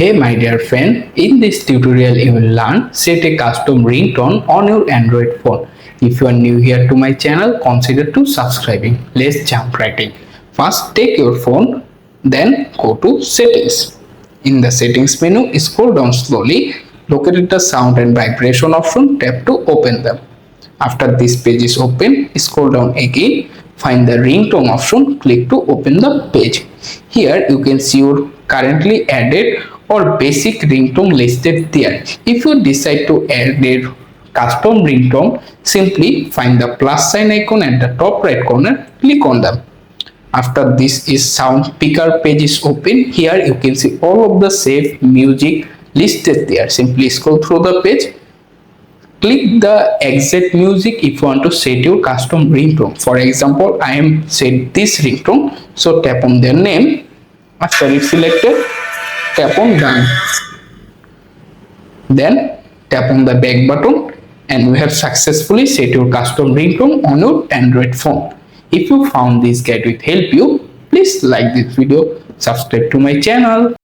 Hey my dear friend, in this tutorial you will learn set a custom ringtone on your Android phone. If you are new here to my channel, consider to subscribing. Let's jump right in. First take your phone, then go to settings. In the settings menu, scroll down slowly, locate the sound and vibration option, tap to open them. After this page is open, scroll down again, find the ringtone option, click to open the page. Here you can see your currently added or basic ringtone listed there. If you decide to add a custom ringtone, simply find the plus sign icon at the top right corner, click on them. After this is sound picker page is open. Here you can see all of the saved music listed there. Simply scroll through the page. Click the exact music if you want to set your custom ringtone. For example, I am set this ringtone, so tap on their name. After it's selected, tap on done. Then tap on the back button and we have successfully set your custom ringtone on your Android phone. If you found this guide will help you, please like this video, subscribe to my channel.